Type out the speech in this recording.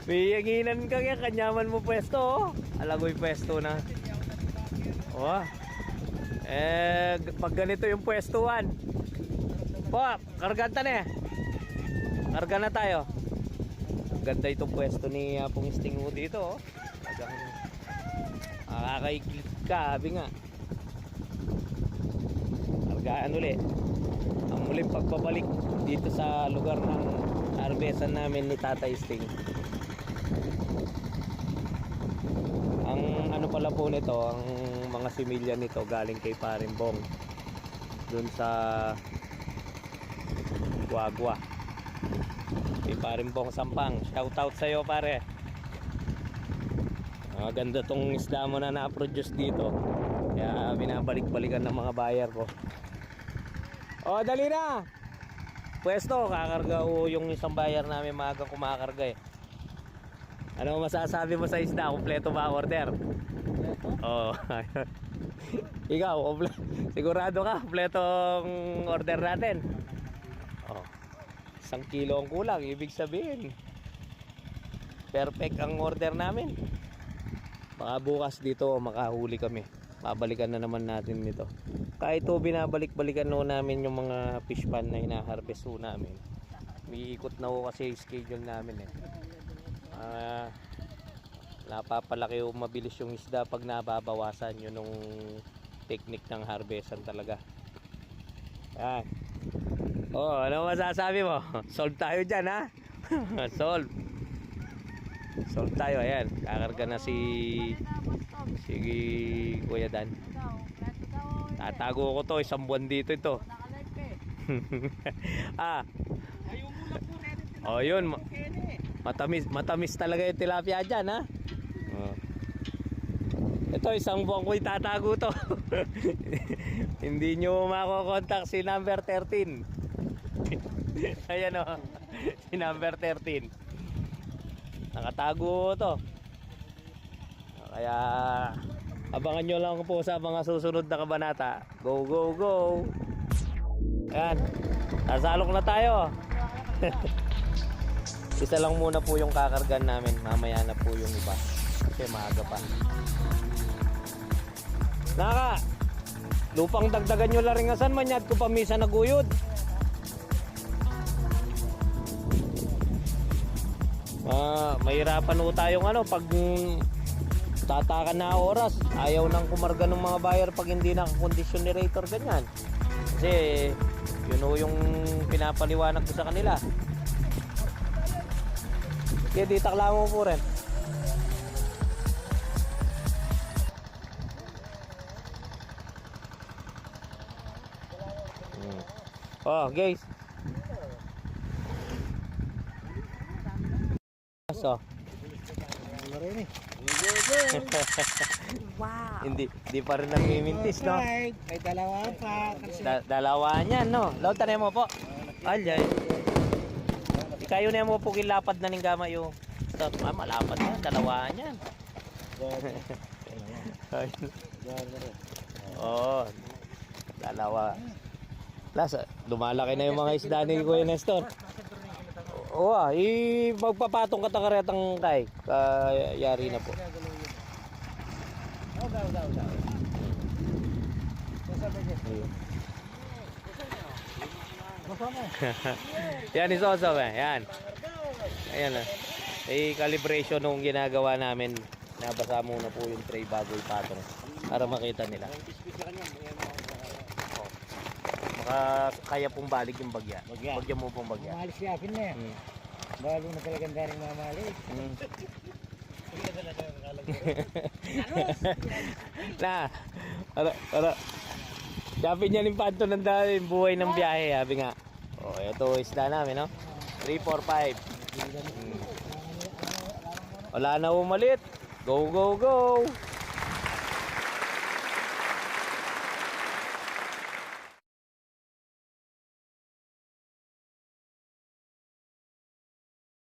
May yanginan ka kaya kanyaman mo pwesto oh. Alagoy pwesto na. Oh. Pag ganito yung pwestuhan. Po, karganta na eh. Karga na tayo. Ganda itong pwesto ni Pong Stingo dito oh. Nakakaiklik ka, sabi nga. Kargaan ulit. Ang muling pagbabalik dito sa lugar ng harvestan namin ni Tatay Sting. Ang ano pala po nito, ang mga similya nito galing kay Parimbong dun sa Guagua. Kay Parimbong Sampang, shoutout sa'yo pare. Maganda tong isda mo na na-produce dito, kaya binabalik-balikan ng mga buyer ko. O dali na pwesto, kakarga o yung isang buyer namin maaga kumakarga eh. Ano masasabi mo sa isda? Kompleto ba order? Oo. Ikaw, sigurado ka kompletong order natin? Oh. 1 kilo ang kulang, ibig sabihin perfect ang order namin. Baka bukas dito makahuli kami. Babalikan na naman natin nito. Kahit ito binabalik-balikan no namin yung mga fish pan na hinaharvest ho namin. May ikot na ho kasi schedule namin eh. Napapalaki o mabilis yung isda pag nababawasan yun nung technique ng harvestan talaga. Yan. Oh, ano masasabi mo? Solve tayo dyan ha. Solve tayo. Ayan, kakarga na si Kuya Dan. Tatago ko to, 1 buwan dito ito. Oh yun, matamis talaga yung tilapia dyan ha. Oh. Ito 1 buwan ko itatago to. Hindi nyo makokontak si number 13. Ayan o, si number 13 nakatago to. Kaya abangan nyo lang po sa mga susunod na kabanata. Go go go. Ayan, nasalok na tayo. Isa lang muna po yung kakargan namin, mamaya na po yung iba kasi maaga pa. Naka lupang dagdagan nyo laringasan, manyad ko pamisa naguyod. Mahirapan po tayong ano pag tatakan na oras, ayaw nang kumarga ng mga buyer pag hindi naka-conditioner ganyan. Kasi yun o yung pinapaliwanag ko sa kanila. Kaya di takla mo po rin. Oh guys, so wow. Hindi pa rin nagmimintis, no? May dalawa pa. Dalawa niyan, no? Lautan mo po. Alyay. Ikayo na mo po kilapad na ning gama yung stop. Malapad na, dalawa niyan. Oh, dalawa. Lasa, lumalaki na yung mga isda ni Kuya Nestor. Oo, magpapatong katakaretang kay yari na po. Yan isoso ba? Yan. Ayan na. Calibration nung ginagawa namin. Nabasa muna po yung tray bago ipatong para makita nila. Kaya pong balik yung bagya. Bagya mo pong bagya. Malis si akin na yan. Balo na talagang daring mamalis. Na, para sabi niya ng panto ng dahil buhay ng biyahe, sabi nga. Oh, ito isda namin, no? 3, 4, 5. Wala na umalit. Go, go, go.